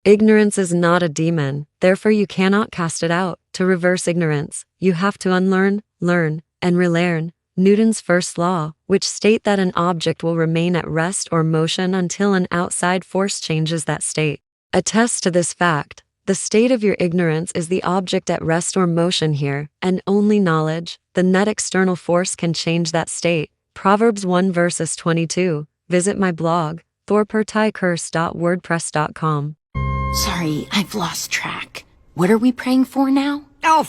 Ignorance is not a demon, therefore you cannot cast it out. To reverse ignorance, you have to unlearn, learn, and relearn Newton's first law, which state that an object will remain at rest or motion until an outside force changes that state. Attest to this fact. The state of your ignorance is the object at rest or motion here, and only knowledge, the net external force, can change that state. Proverbs 1 verses 22. Visit my blog, thorpertycurse.wordpress.com. Sorry, I've lost track. What are we praying for now? Oh,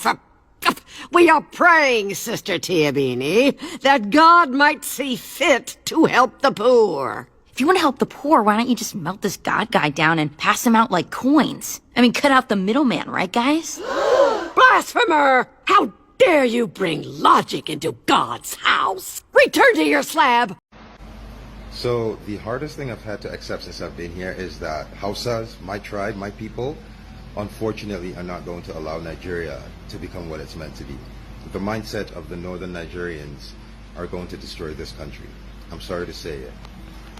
we are praying, Sister Tiabini, that God might see fit to help the poor. If you want to help the poor, why don't you just melt this God guy down and pass them out like coins? I mean, cut out the middleman, right, guys? Blasphemer! How dare you bring logic into God's house? Return to your slab! So the hardest thing I've had to accept since I've been here is that Hausas, my tribe, my people, unfortunately are not going to allow Nigeria to become what it's meant to be. The mindset of the northern Nigerians are going to destroy this country. I'm sorry to say it.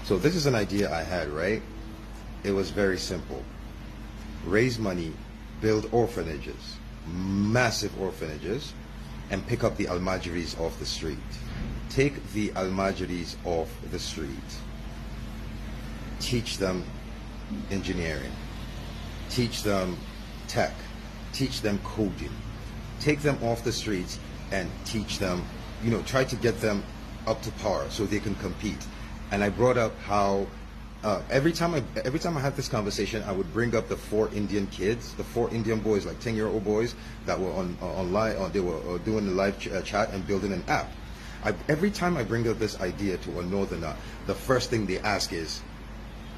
So this is an idea I had, right? It was very simple. Raise money, build orphanages, massive orphanages, and pick up the Almajiris off the street. Take the Almajiris off the street. Teach them engineering. Teach them tech. Teach them coding. Take them off the streets and teach them, try to get them up to par so they can compete. And I brought up how every time I had this conversation, I would bring up the 4 Indian kids, the 4 Indian boys, like 10-year-old boys that were online, they were doing the live chat and building an app. Every time I bring up this idea to a northerner, the first thing they ask is,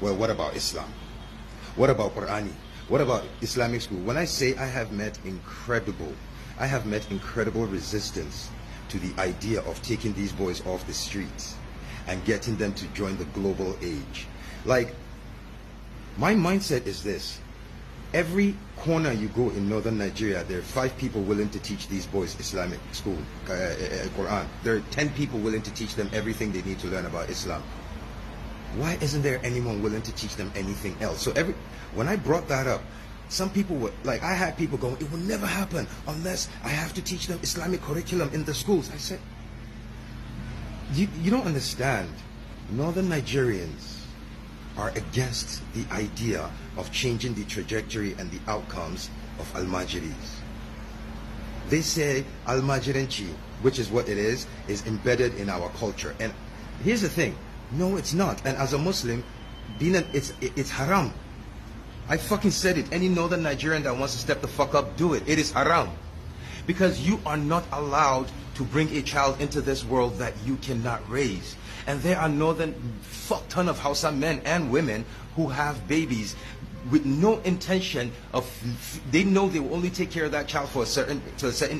well, what about Islam? What about Qur'ani? What about Islamic school? When I say I have met incredible resistance to the idea of taking these boys off the streets and getting them to join the global age. Like, my mindset is this. Every corner you go in northern Nigeria, there are 5 people willing to teach these boys Islamic school, Quran. There are 10 people willing to teach them everything they need to learn about Islam. Why isn't there anyone willing to teach them anything else? So when I brought that up, some people were like, I had people going, it will never happen unless I have to teach them Islamic curriculum in the schools. I said, you don't understand. Northern Nigerians are against the idea of changing the trajectory and the outcomes of Almajiris. They say Almajirenchi, which is what it is embedded in our culture. And here's the thing, no, it's not. And as a Muslim, it's haram. I fucking said it. Any northern Nigerian that wants to step the fuck up, do it. It is haram. Because you are not allowed to bring a child into this world that you cannot raise. And there are fuck ton of Hausa men and women who have babies with no intention of, they know they will only take care of that child to a certain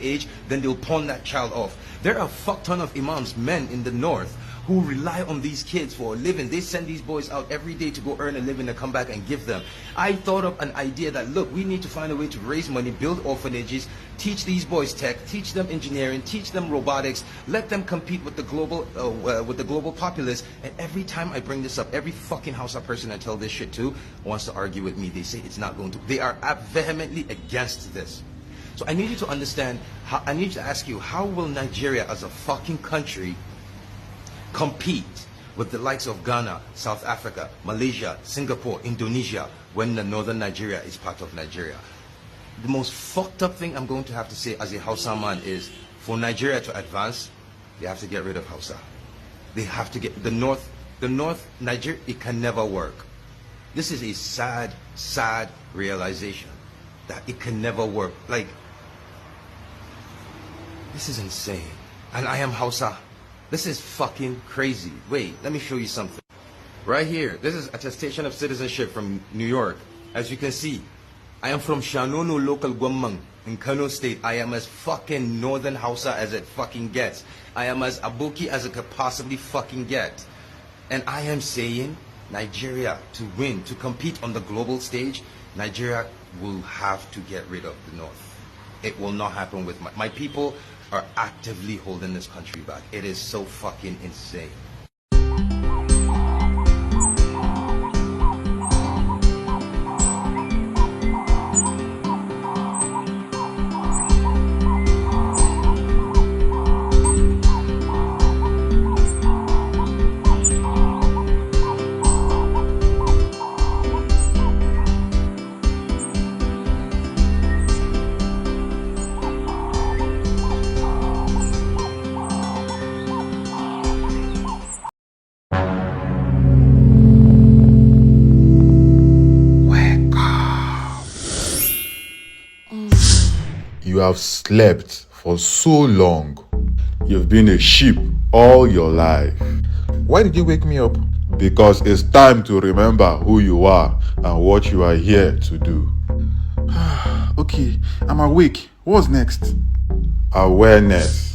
age, then they'll pawn that child off. There are a fuck ton of imams, men in the north, who rely on these kids for a living. They send these boys out every day to go earn a living and come back and give them. I thought of an idea that, look, we need to find a way to raise money, build orphanages, teach these boys tech, teach them engineering, teach them robotics, let them compete with the global populace. And every time I bring this up, every fucking Hausa person I tell this shit to wants to argue with me. They say it's not going to. They are vehemently against this. So I need you to understand, I need to ask you, how will Nigeria as a fucking country compete with the likes of Ghana, South Africa, Malaysia, Singapore, Indonesia, when the northern Nigeria is part of Nigeria? The most fucked up thing I'm going to have to say as a Hausa man is, for Nigeria to advance, they have to get rid of Hausa. They have to get the north Nigeria, it can never work. This is a sad, sad realization that it can never work. Like, this is insane. And I am Hausa. This is fucking crazy. Wait, let me show you something. Right here, this is attestation of citizenship from New York. As you can see, I am from Shanono local Gwamang in Kano State. I am as fucking northern Hausa as it fucking gets. I am as Aboki as it could possibly fucking get. And I am saying, Nigeria, to win, to compete on the global stage, Nigeria will have to get rid of the north. It will not happen with my people are actively holding this country back. It is so fucking insane. You have slept for so long. You've been a sheep all your life. Why did you wake me up? Because it's time to remember who you are and what you are here to do. Okay, I'm awake. What's next? Awareness.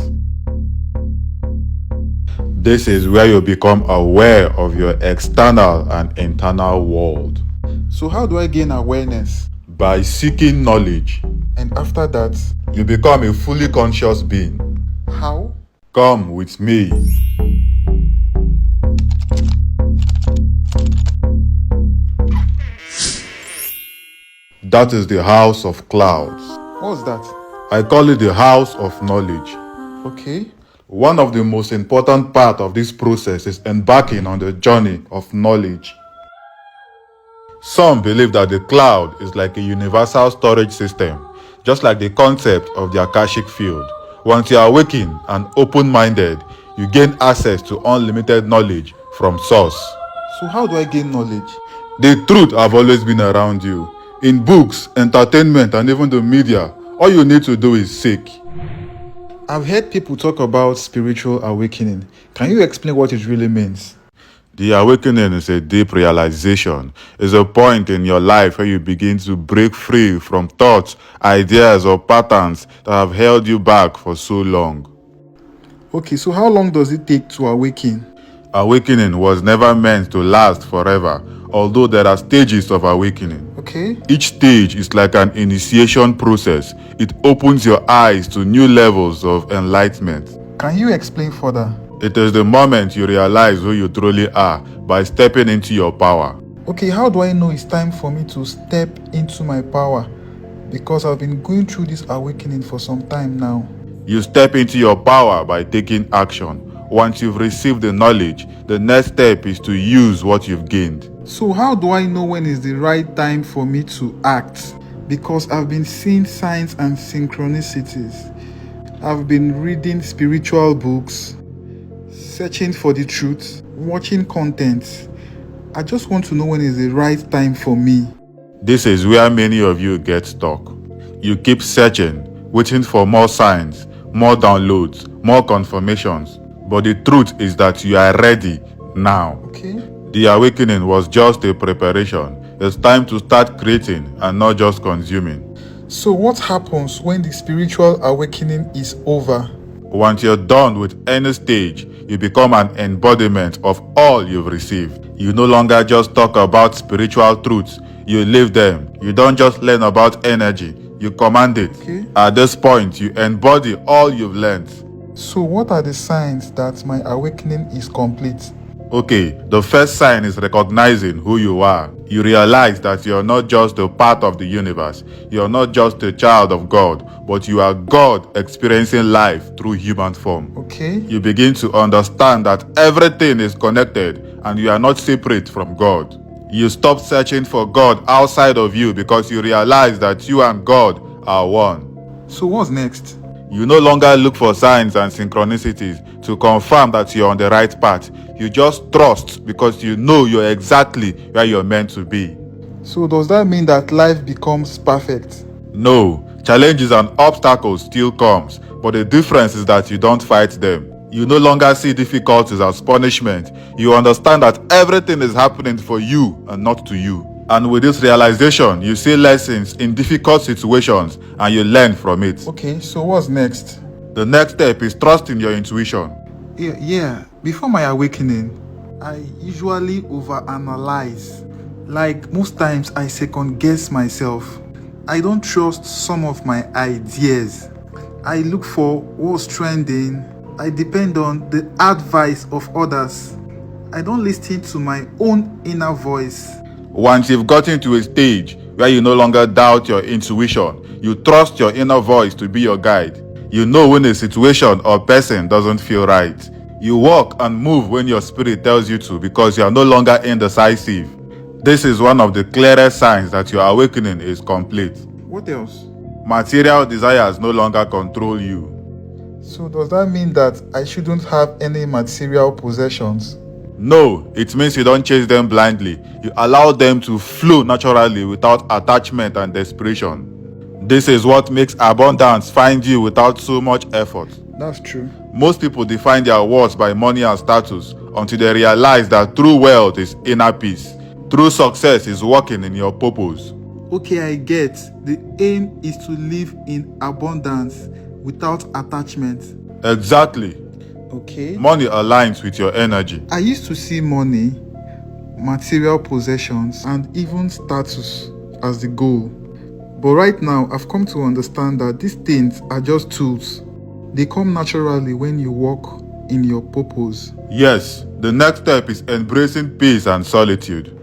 This is where you become aware of your external and internal world. So how do I gain awareness? By seeking knowledge, And after that, you become a fully conscious being. how? Come with me. That is the house of clouds. What's that? I call it the house of knowledge. Okay. One of the most important parts of this process is embarking on the journey of knowledge. Some believe that the cloud is like a universal storage system, just like the concept of the Akashic field. Once you are awakened and open-minded, you gain access to unlimited knowledge from source. So how do I gain knowledge? The truth have always been around you. In books, entertainment, and even the media, all you need to do is seek. I've heard people talk about spiritual awakening. Can you explain what it really means? The awakening is a deep realization. It's a point in your life where you begin to break free from thoughts, ideas, or patterns that have held you back for so long. Okay, so how long does it take to awaken? Awakening was never meant to last forever, although there are stages of awakening. Okay. Each stage is like an initiation process. It opens your eyes to new levels of enlightenment. Can you explain further? It is the moment you realize who you truly are by stepping into your power. Okay, how do I know it's time for me to step into my power? Because I've been going through this awakening for some time now. You step into your power by taking action. Once you've received the knowledge, the next step is to use what you've gained. So how do I know when is the right time for me to act? Because I've been seeing signs and synchronicities. I've been reading spiritual books, searching for the truth, watching content. I just want to know when is the right time for me. This is where many of you get stuck. You keep searching, waiting for more signs, more downloads, more confirmations. But the truth is that you are ready now. Okay. The awakening was just a preparation. It's time to start creating and not just consuming. So what happens when the spiritual awakening is over? Once you're done with any stage, you become an embodiment of all you've received. You no longer just talk about spiritual truths, you live them. You don't just learn about energy, you command it. Okay. At this point, you embody all you've learned. So what are the signs that my awakening is complete? Okay, the first sign is recognizing who you are. You realize that you're not just a part of the universe. You're not just a child of God, but you are God experiencing life through human form. Okay. You begin to understand that everything is connected and you are not separate from God. You stop searching for God outside of you because you realize that you and God are one. So what's next? You no longer look for signs and synchronicities to confirm that you're on the right path. You just trust because you know you're exactly where you're meant to be. So does that mean that life becomes perfect? No, challenges and obstacles still comes, but the difference is that you don't fight them. You no longer see difficulties as punishment. You understand that everything is happening for you and not to you. And with this realization, you see lessons in difficult situations and you learn from it. Okay, so what's next? The next step is trusting your intuition. Yeah. Before my awakening, I usually overanalyze. Like most times I second guess myself. I don't trust some of my ideas. I look for what's trending. I depend on the advice of others. I don't listen to my own inner voice. Once you've gotten to a stage where you no longer doubt your intuition, you trust your inner voice to be your guide. You know when a situation or person doesn't feel right. You walk and move when your spirit tells you to because you are no longer indecisive. This is one of the clearest signs that your awakening is complete. What else? Material desires no longer control you. So does that mean that I shouldn't have any material possessions? No, it means you don't chase them blindly. You allow them to flow naturally without attachment and desperation. This is what makes abundance find you without so much effort. That's true. Most people define their worth by money and status until they realize that true wealth is inner peace. True success is working in your purpose. Okay, I get. The aim is to live in abundance without attachment. Exactly. Okay. Money aligns with your energy. I used to see money, material possessions, and even status as the goal. But right now, I've come to understand that these things are just tools. They come naturally when you walk in your purpose. Yes, the next step is embracing peace and solitude.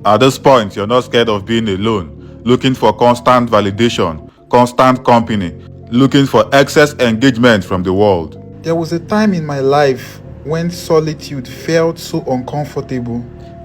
At this point, you're not scared of being alone, looking for constant validation, constant company, looking for excess engagement from the world. There was a time in my life when solitude felt so uncomfortable.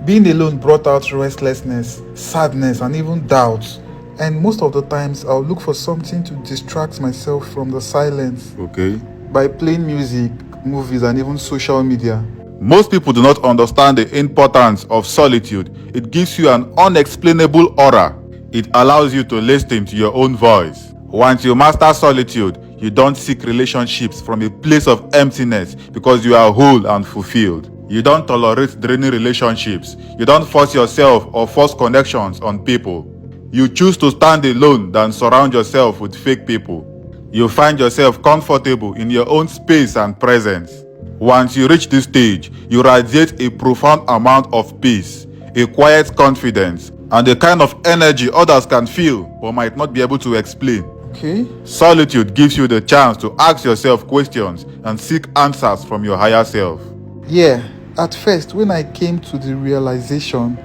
Being alone brought out restlessness, sadness, and even doubt. And most of the times, I'll look for something to distract myself from the silence. Okay. By playing music, movies, and even social media. Most people do not understand the importance of solitude. It gives you an unexplainable aura. It allows you to listen to your own voice. Once you master solitude, you don't seek relationships from a place of emptiness because you are whole and fulfilled. You don't tolerate draining relationships. You don't force yourself or force connections on people. You choose to stand alone than surround yourself with fake people. You find yourself comfortable in your own space and presence. Once you reach this stage, you radiate a profound amount of peace, a quiet confidence, and a kind of energy others can feel but might not be able to explain. Okay. Solitude gives you the chance to ask yourself questions and seek answers from your higher self. Yeah, at first, when I came to the realization,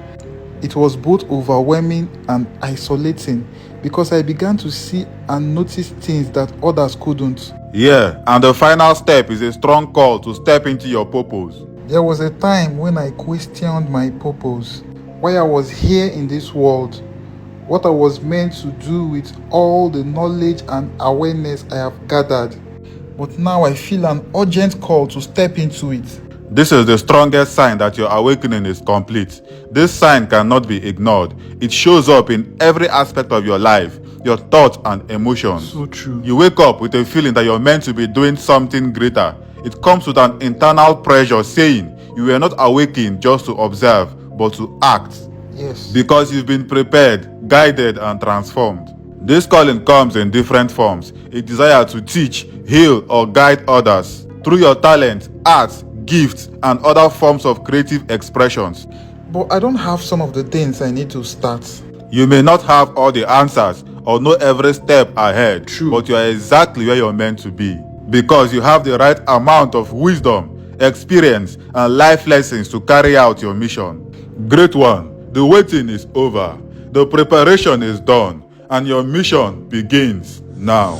it was both overwhelming and isolating because I began to see and notice things that others couldn't. Yeah, and the final step is a strong call to step into your purpose. There was a time when I questioned my purpose, why I was here in this world, what I was meant to do with all the knowledge and awareness I have gathered. But now I feel an urgent call to step into it. This is the strongest sign that your awakening is complete. This sign cannot be ignored. It shows up in every aspect of your life, your thoughts and emotions. So true. You wake up with a feeling that you're meant to be doing something greater. It comes with an internal pressure saying you were not awakened just to observe, but to act. Yes. Because you've been prepared, guided, and transformed. This calling comes in different forms. A desire to teach, heal, or guide others through your talent, art, gifts, and other forms of creative expressions. But I don't have some of the things I need to start. You may not have all the answers or know every step ahead, True. but you are exactly where you're meant to be because you have the right amount of wisdom, experience, and life lessons to carry out your mission. Great one, the waiting is over, the preparation is done, and your mission begins now.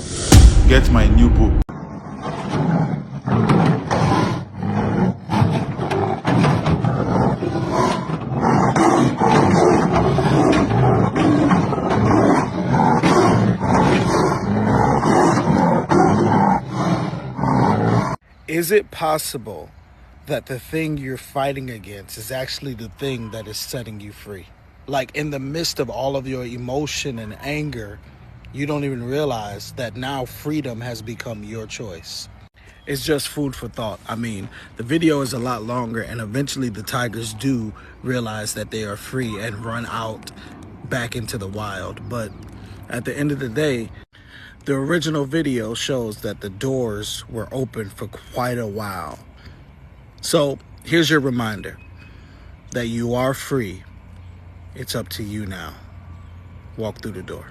Get my new book. Is it possible that the thing you're fighting against is actually the thing that is setting you free? Like in the midst of all of your emotion and anger, you don't even realize that now freedom has become your choice. It's just food for thought. I mean, the video is a lot longer and eventually the tigers do realize that they are free and run out back into the wild. But at the end of the day, the original video shows that the doors were open for quite a while. So here's your reminder that you are free. It's up to you now. Walk through the door.